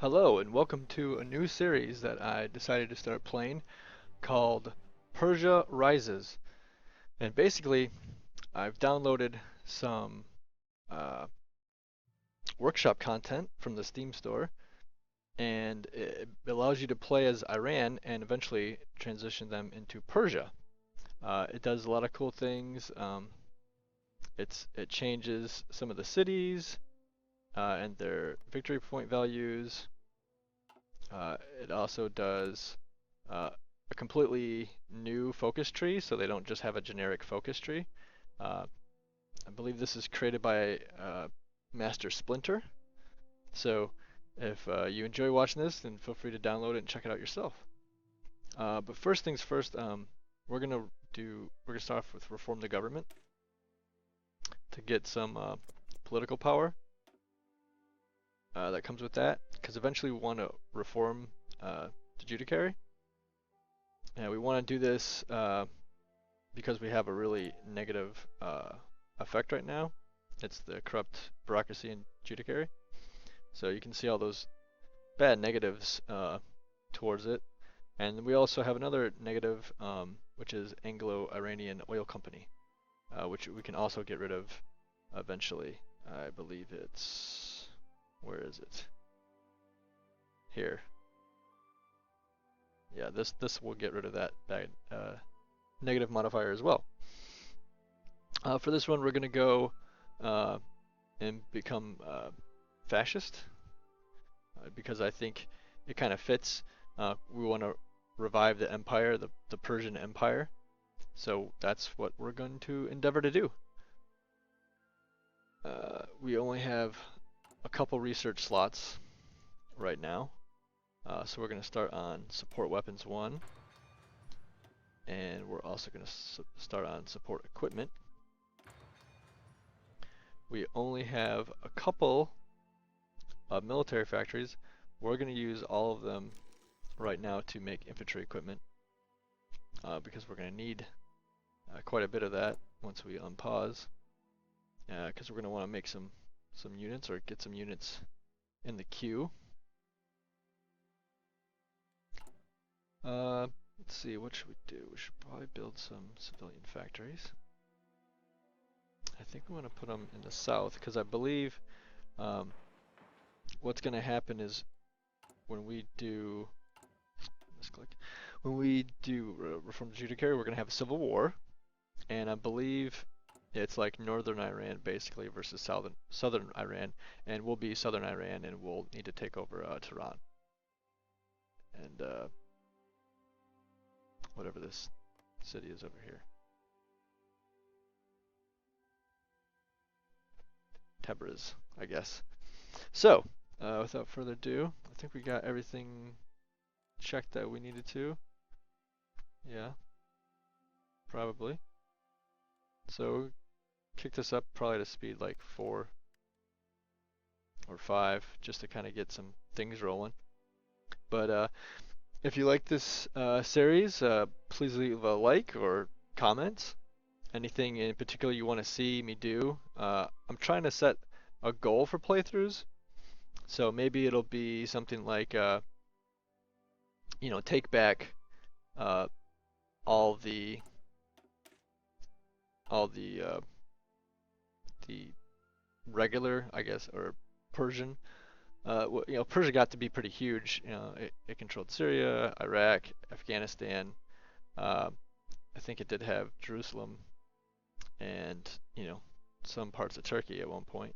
Hello and welcome to a new series that I decided to start playing called Persia Rises. And basically, I've downloaded some uh, workshop content from the Steam store, and it allows you to play as Iran and eventually transition them into Persia. It does a lot of cool things. It changes some of the cities and their victory point values. It also does a completely new focus tree, so they don't just have a generic focus tree. Uh, I believe this is created by Master Splinter. So if you enjoy watching this, then feel free to download it and check it out yourself. But first things first, we're gonna start off with reform the government to get some political power that comes with that, because eventually we want to reform the judiciary. And we want to do this because we have a really negative effect right now. It's the corrupt bureaucracy and judiciary. So you can see all those bad negatives towards it. And we also have another negative, which is Anglo-Iranian Oil Company, which we can also get rid of eventually. I believe it's, where is it? Here. Yeah, this will get rid of that bad negative modifier as well. For this one, we're going to go and become fascist because I think it kind of fits. We want to revive the empire, the Persian Empire. So that's what we're going to endeavor to do. We only have a couple research slots right now. So we're going to start on support weapons 1. And we're also going to start on support equipment. We only have a couple of military factories. We're going to use all of them right now to make infantry equipment because we're going to need quite a bit of that once we unpause, because we're going to want to make some units or get some units in the queue. Let's see, what should we do? We should probably build some civilian factories. I think we want to put them in the south because I believe what's going to happen is when we do reform the judiciary, we're going to have a civil war, and I believe it's like northern Iran basically versus southern Iran, and we'll be southern Iran, and we'll need to take over Tehran and whatever this city is over here. Tabriz, I guess. So, without further ado, I think we got everything checked that we needed to. Yeah, probably. So, kick this up probably to speed like 4 or 5, just to kind of get some things rolling. But if you like this series, please leave a like or comment. Anything in particular you want to see me do. I'm trying to set a goal for playthroughs, so maybe it'll be something like, take back all the regular, I guess, or Persian. Persia got to be pretty huge. It controlled Syria, Iraq, Afghanistan. I think it did have Jerusalem and, some parts of Turkey at one point.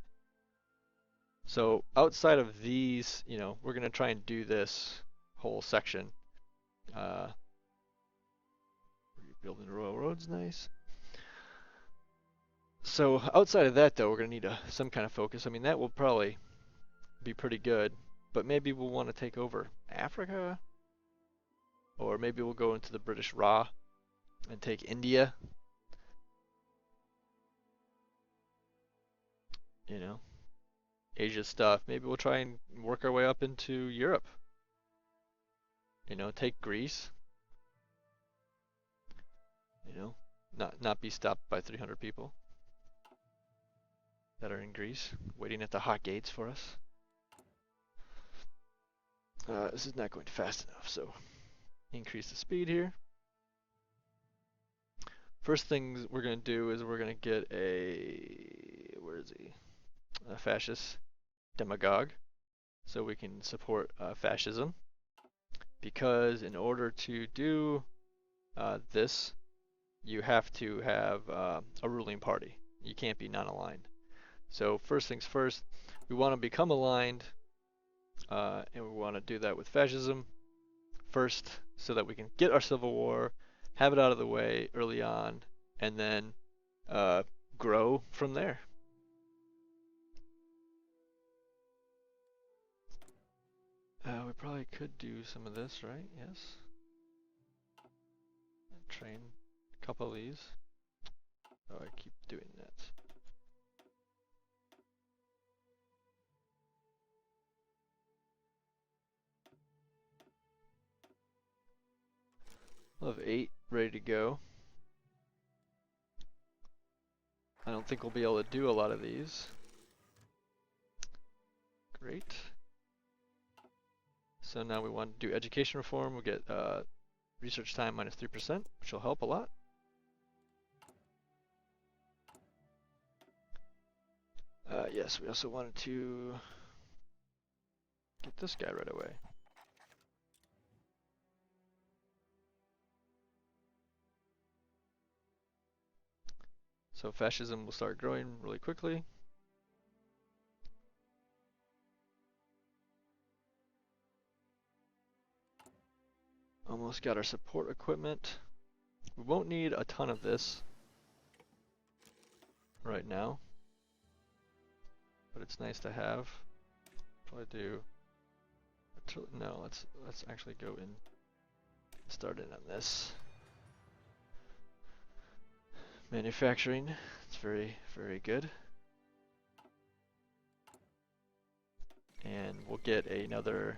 So outside of these, we're going to try and do this whole section. Rebuilding royal roads, nice. So outside of that, though, we're going to need some kind of focus. I mean, that will probably be pretty good, but maybe we'll want to take over Africa, or maybe we'll go into the British Raj and take India. Asia stuff. Maybe we'll try and work our way up into Europe. Take Greece. Not be stopped by 300 people that are in Greece, waiting at the hot gates for us. This is not going fast enough, so increase the speed here. First things we're going to do is we're going to get where is he? A fascist demagogue, so we can support fascism. Because in order to do this, you have to have a ruling party. You can't be non-aligned. So first things first, we want to become aligned, and we want to do that with fascism first, so that we can get our civil war, have it out of the way early on, and then grow from there. We probably could do some of this, right? Yes. And train a couple of these. Oh, I keep doing that. We'll have 8 ready to go. I don't think we'll be able to do a lot of these. Great. So now we want to do education reform. We'll get research time minus 3%, which will help a lot. Yes, we also wanted to get this guy right away. So fascism will start growing really quickly. Almost got our support equipment. We won't need a ton of this right now, but it's nice to have. Probably do. No, let's actually go and start in on this. Manufacturing, it's very, very good. And we'll get another,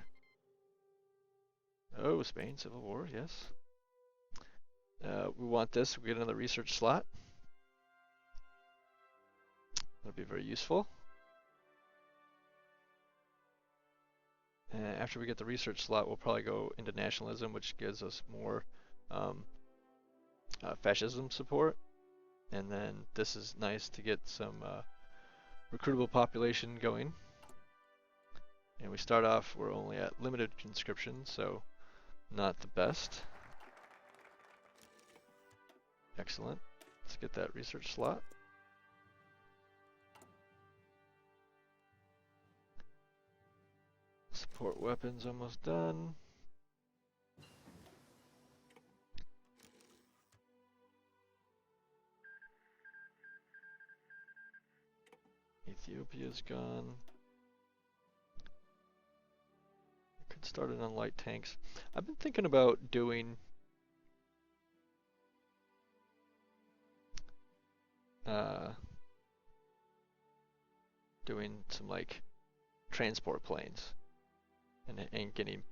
oh, Spain, Civil War, yes. We want this, we get another research slot. That'll be very useful. And after we get the research slot, we'll probably go into nationalism, which gives us more fascism support. And then this is nice to get some recruitable population going. And we start off, we're only at limited conscription, so not the best. Excellent. Let's get that research slot. Support weapons almost done. Ethiopia's gone. Could start it on light tanks. I've been thinking about doing some like transport planes and getting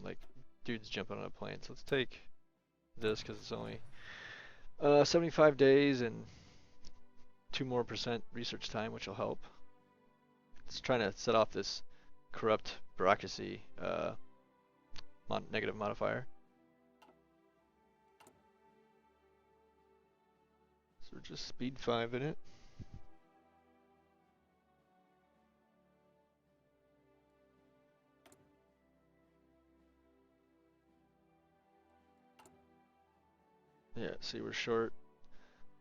like dudes jumping on a plane. So let's take this because it's only 75 days and 2% more research time, which will help. It's trying to set off this corrupt bureaucracy negative modifier. So we're just speed 5 in it. Yeah, see, we're short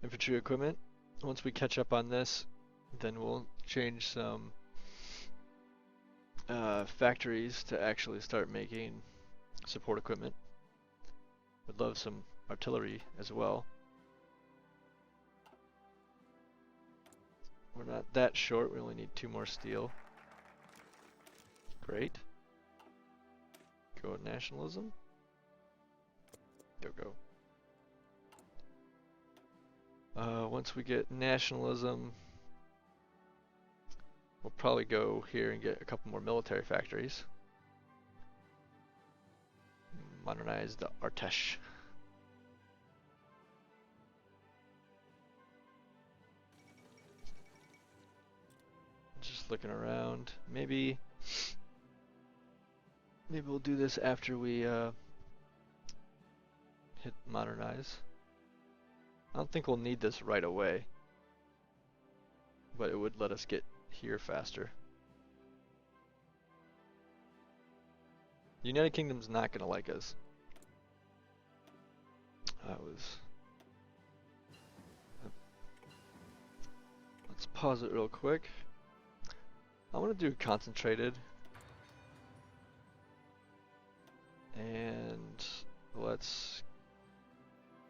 infantry equipment. Once we catch up on this, then we'll change some factories to actually start making support equipment. Would love some artillery as well. We're not that short, we only need 2 more steel. Great. Go nationalism. Go. Once we get nationalism, we'll probably go here and get a couple more military factories. Modernize the Artesh. Just looking around. Maybe maybe we'll do this after we hit modernize. I don't think we'll need this right away, but it would let us get here faster. The United Kingdom's not gonna like us. Let's pause it real quick. I want to do concentrated. And let's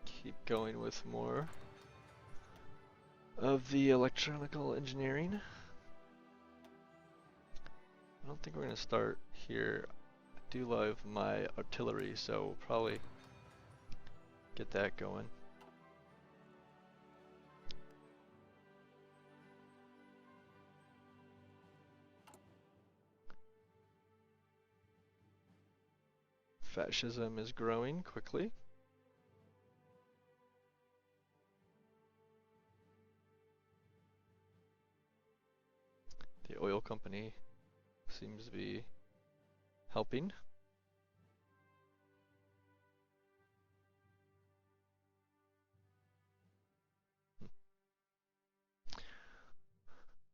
keep going with more of the electronical engineering. I don't think we're going to start here. I do love my artillery, so we'll probably get that going. Fascism is growing quickly. The oil company seems to be helping.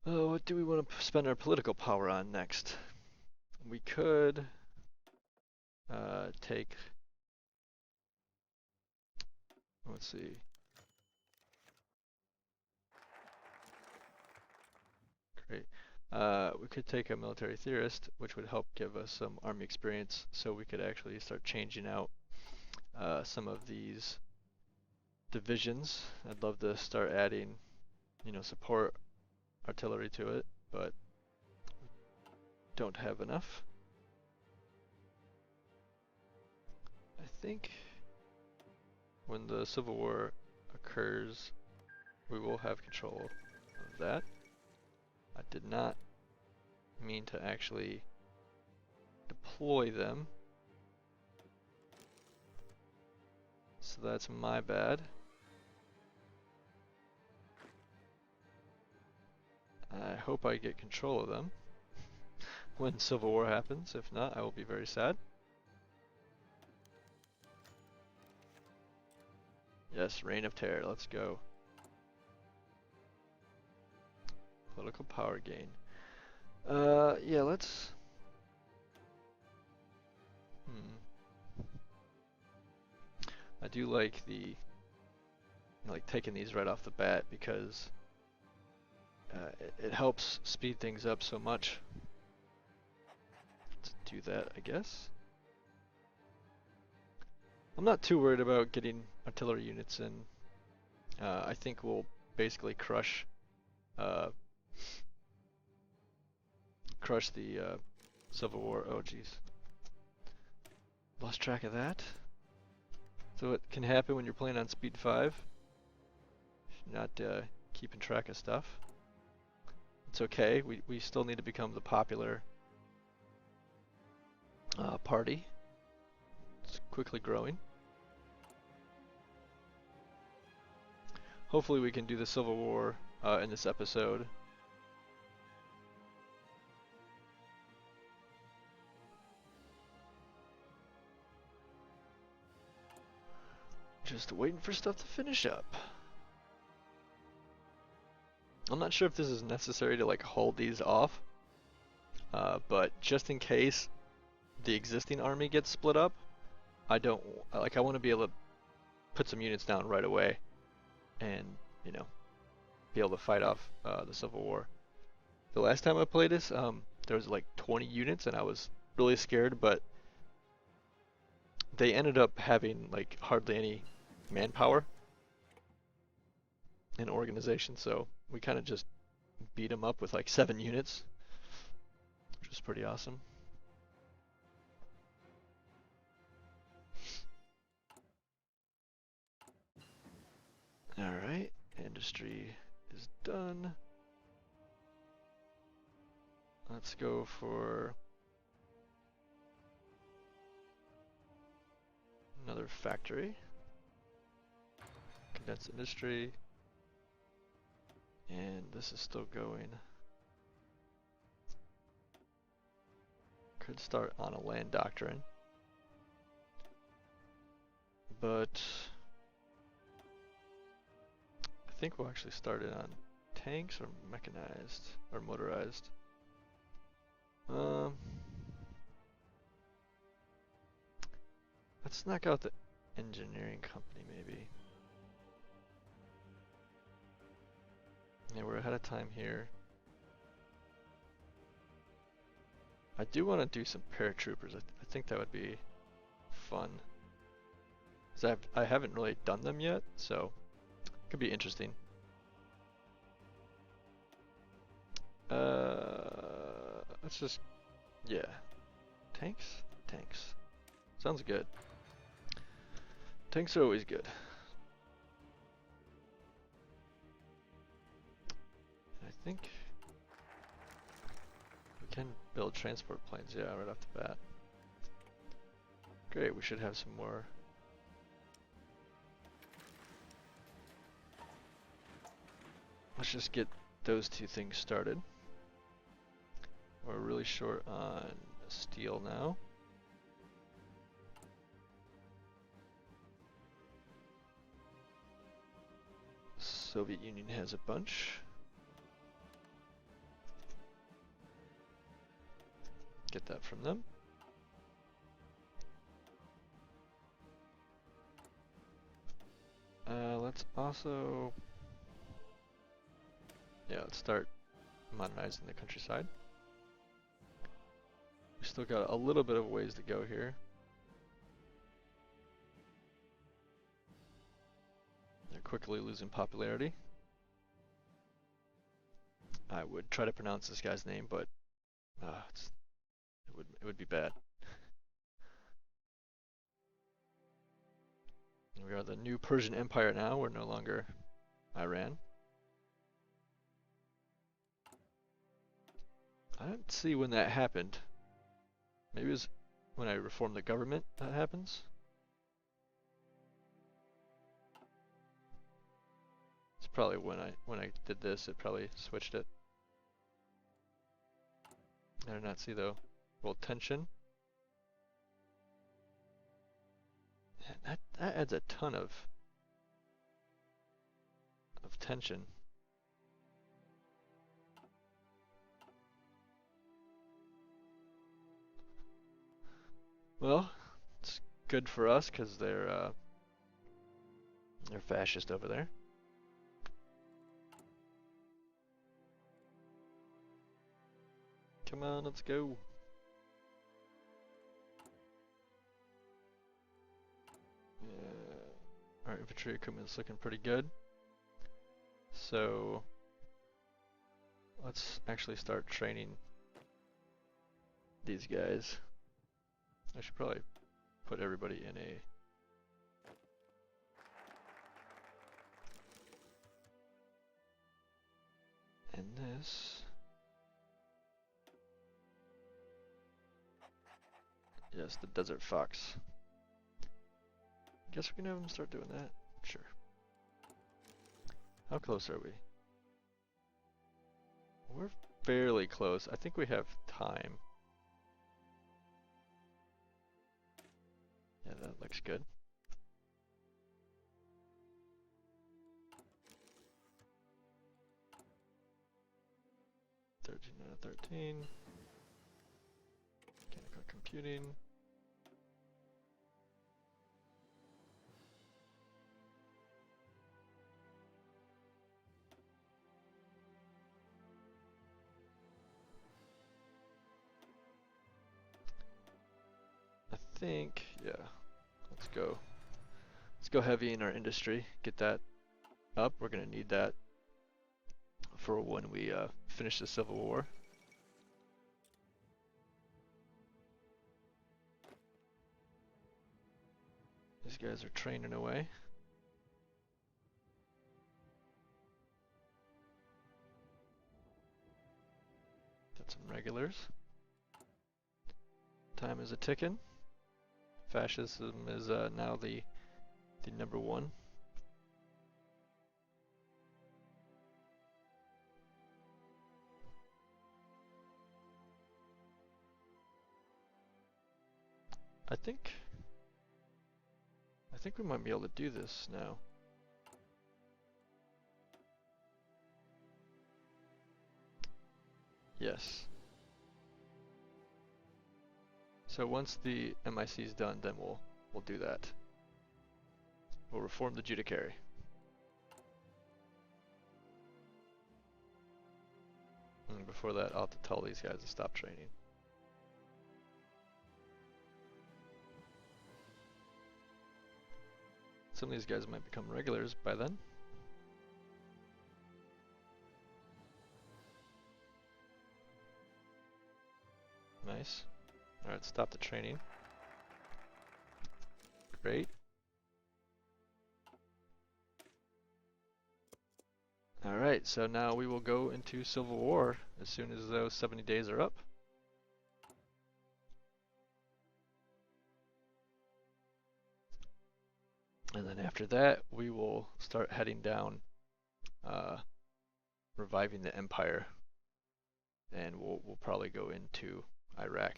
Oh, what do we want to spend our political power on next? We could take, let's see. Great. We could take a military theorist, which would help give us some army experience, so we could actually start changing out some of these divisions. I'd love to start adding, support artillery to it, but don't have enough. I think when the Civil War occurs, we will have control of that. I did not mean to actually deploy them, so that's my bad. I hope I get control of them when Civil War happens. If not, I will be very sad. Yes, Reign of Terror, let's go. Political power gain. Yeah, let's... I do like the... like taking these right off the bat because it helps speed things up so much. Let's do that, I guess. I'm not too worried about getting artillery units in. I think we'll basically crush the Civil War. Oh geez, lost track of that. So it can happen when you're playing on speed 5. You're not keeping track of stuff. It's okay. We still need to become the popular party. It's quickly growing. Hopefully we can do the Civil War in this episode. Just waiting for stuff to finish up. I'm not sure if this is necessary to like hold these off, but just in case the existing army gets split up, I want to be able to put some units down right away and, be able to fight off the Civil War. The last time I played this, there was like 20 units and I was really scared, but they ended up having like hardly any manpower and organization, so we kind of just beat them up with like 7 units, which was pretty awesome. Alright, industry is done. Let's go for another factory. Condensed industry. And this is still going. Could start on a land doctrine, but I think we'll actually start it on tanks or mechanized or motorized. Let's knock out the engineering company maybe. Yeah, we're ahead of time here. I do want to do some paratroopers. I think that would be fun. 'Cause I haven't really done them yet, so it could be interesting. Let's just, yeah. Tanks? Tanks. Sounds good. Tanks are always good. I think we can build transport planes, yeah, right off the bat. Great, we should have some more. Let's just get those two things started. We're really short on steel now. Soviet Union has a bunch. Get that from them. Let's also, yeah, let's start modernizing the countryside. We still got a little bit of ways to go here. They're quickly losing popularity. I would try to pronounce this guy's name, but it would be bad. We are the new Persian Empire now. We're no longer Iran. I don't see when that happened. Maybe it was when I reformed the government that happens. It's probably when I did this, it probably switched it. I did not see though. World tension. That adds a ton of tension. Well, it's good for us because they're fascist over there. Come on, let's go. Yeah, our infantry equipment's looking pretty good. So let's actually start training these guys. I should probably put everybody in a this. Yes, the Desert Fox. Guess we can have them start doing that. Sure. How close are we? We're fairly close. I think we have time. Yeah, that looks good. Out of 13. Mechanical computing. I think, yeah. Let's go. Let's go heavy in our industry. Get that up. We're gonna need that for when we finish the Civil War. These guys are training away. Got some regulars. Time is a ticking. Fascism is now the number one. I think we might be able to do this now. Yes. So once the MIC is done, then we'll do that. We'll reform the judiciary. And before that, I'll have to tell these guys to stop training. Some of these guys might become regulars by then. Nice. Alright, stop the training. Great. Alright, so now we will go into Civil War as soon as those 70 days are up. And then after that, we will start heading down, reviving the Empire. And we'll probably go into Iraq.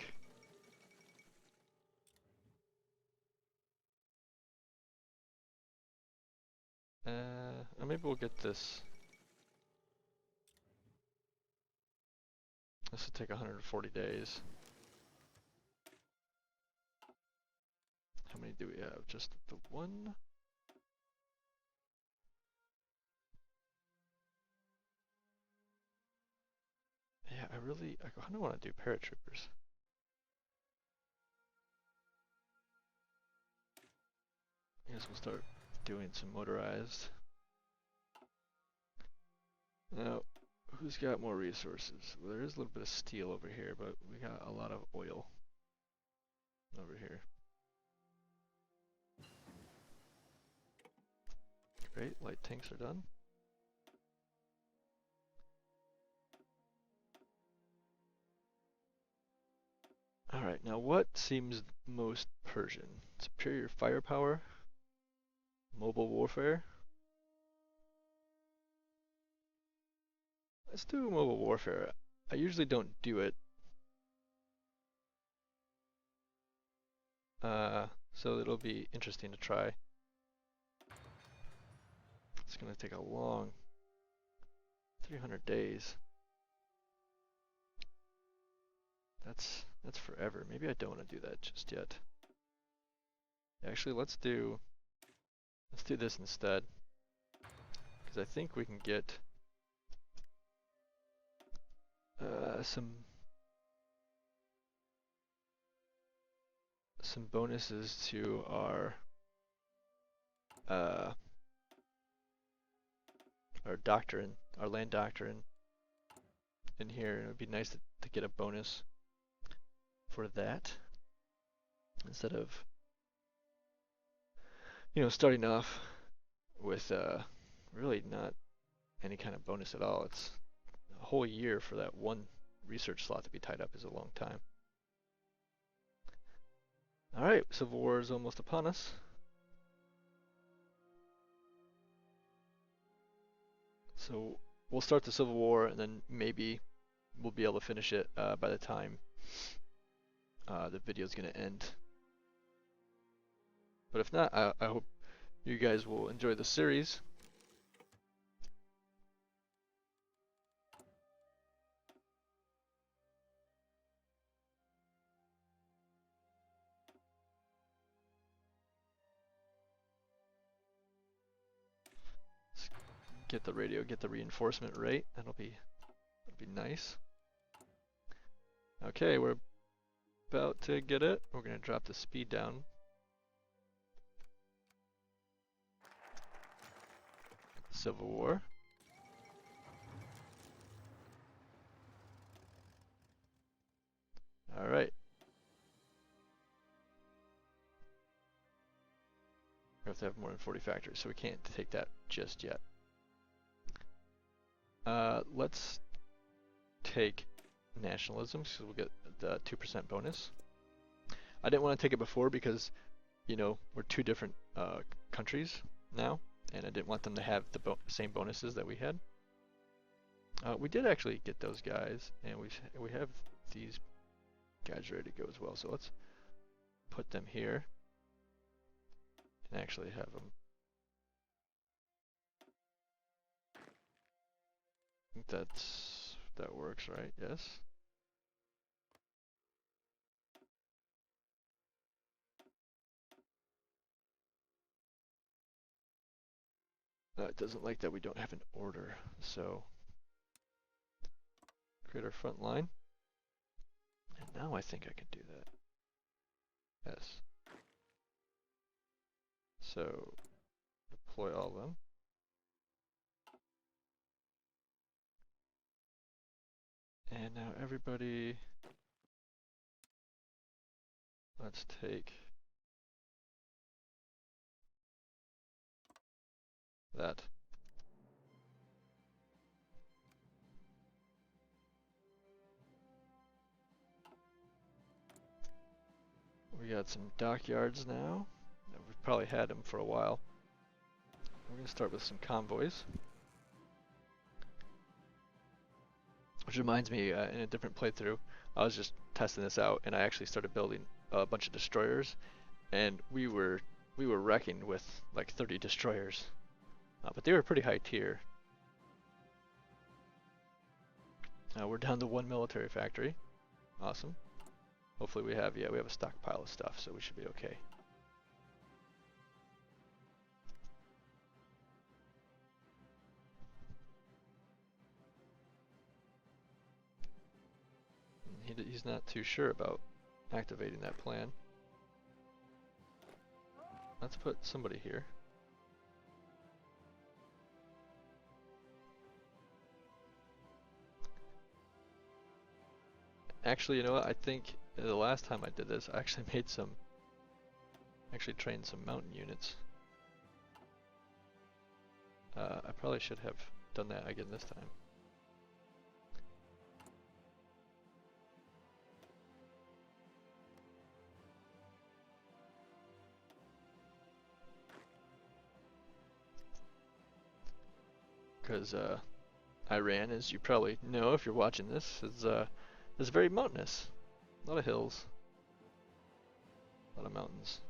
Maybe we'll get this. This will take 140 days. How many do we have? Just the one? Yeah, I kind of want to do paratroopers. I guess we'll start doing some motorized. Now, who's got more resources? Well, there is a little bit of steel over here, but we got a lot of oil over here. Great, light tanks are done. Alright, now what seems most Persian? Superior firepower? Mobile warfare? Let's do mobile warfare. I usually don't do it. So it'll be interesting to try. It's gonna take a long 300 days. That's forever. Maybe I don't want to do that just yet. Actually, let's do this instead. Because I think we can get some bonuses to our doctrine, our land doctrine in here. It would be nice to get a bonus for that instead of, you know, starting off with really not any kind of bonus at all. It's a whole year for that one research slot to be tied up is a long time. Alright, Civil War is almost upon us. So we'll start the Civil War and then maybe we'll be able to finish it by the time the video is going to end. But if not, I hope you guys will enjoy the series. Let's get the radio, get the reinforcement rate. That'll be nice. Okay, we're about to get it. We're going to drop the speed down. Civil War. Alright. We have to have more than 40 factories, so we can't take that just yet. Let's take nationalism, so we'll get the 2% bonus. I didn't want to take it before because, you know, we're two different countries now, and I didn't want them to have the same bonuses that we had. We did actually get those guys, and we have these guys ready to go as well. So let's put them here and actually have them. I think that works, right? Yes. It doesn't like that we don't have an order, so create our front line. And now I think I can do that. Yes. So deploy all of them. And now everybody, let's take that. We got some dockyards now. We've probably had them for a while. We're going to start with some convoys. Which reminds me, in a different playthrough, I was just testing this out, and I actually started building a bunch of destroyers, and we were wrecking with like 30 destroyers, but they were pretty high tier. We're down to 1 military factory. Awesome. Hopefully we have a stockpile of stuff, so we should be okay. He's not too sure about activating that plan. Let's put somebody here. Actually, you know what? I think the last time I did this, I actually trained some mountain units. I probably should have done that again this time. Because Iran, as you probably know if you're watching this, is very mountainous. A lot of hills, a lot of mountains.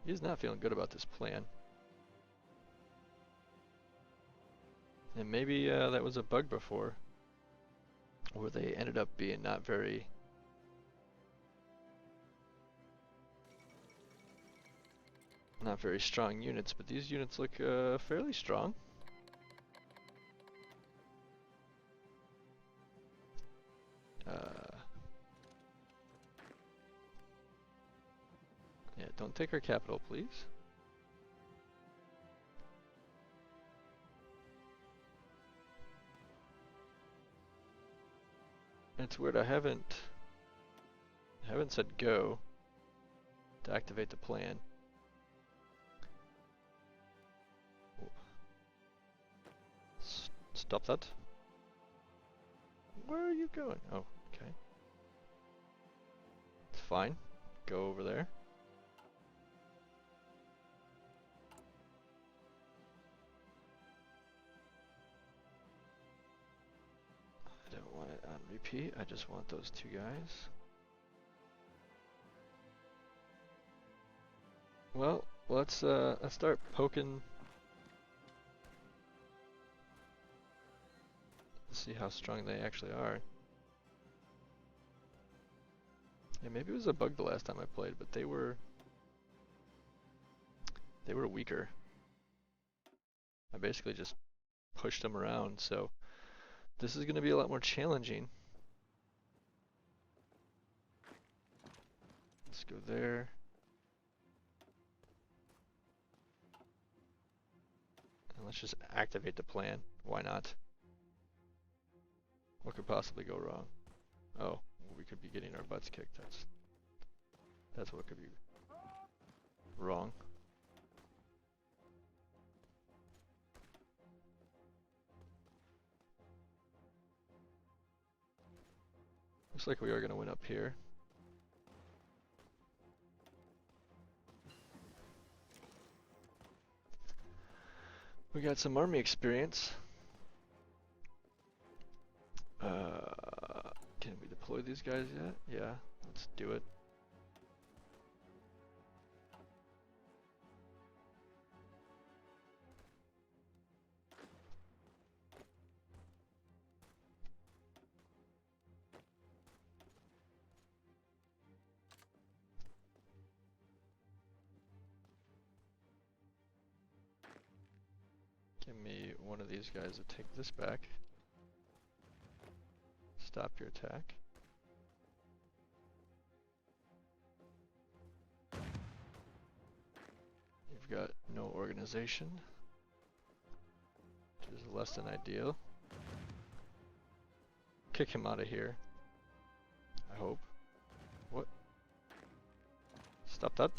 He's not feeling good about this plan. And maybe that was a bug before, where they ended up being not very strong units, but these units look fairly strong. Yeah, don't take our capital, please. It's weird, I haven't said go to activate the plan. Stop that. Where are you going? Oh, okay. It's fine. Go over there. I don't want it on repeat. I just want those two guys. Well, let's start poking. See how strong they actually are. Yeah, maybe it was a bug the last time I played, but they were weaker. I basically just pushed them around, so this is going to be a lot more challenging. Let's go there. And let's just activate the plan. Why not? What could possibly go wrong? Oh, we could be getting our butts kicked. That's what could be wrong. Looks like we are going to win up here. We got some army experience. Can we deploy these guys yet? Yeah, let's do it. Give me one of these guys to take this back. Stop your attack. You've got no organization, which is less than ideal. Kick him out of here, I hope. What? Stop that.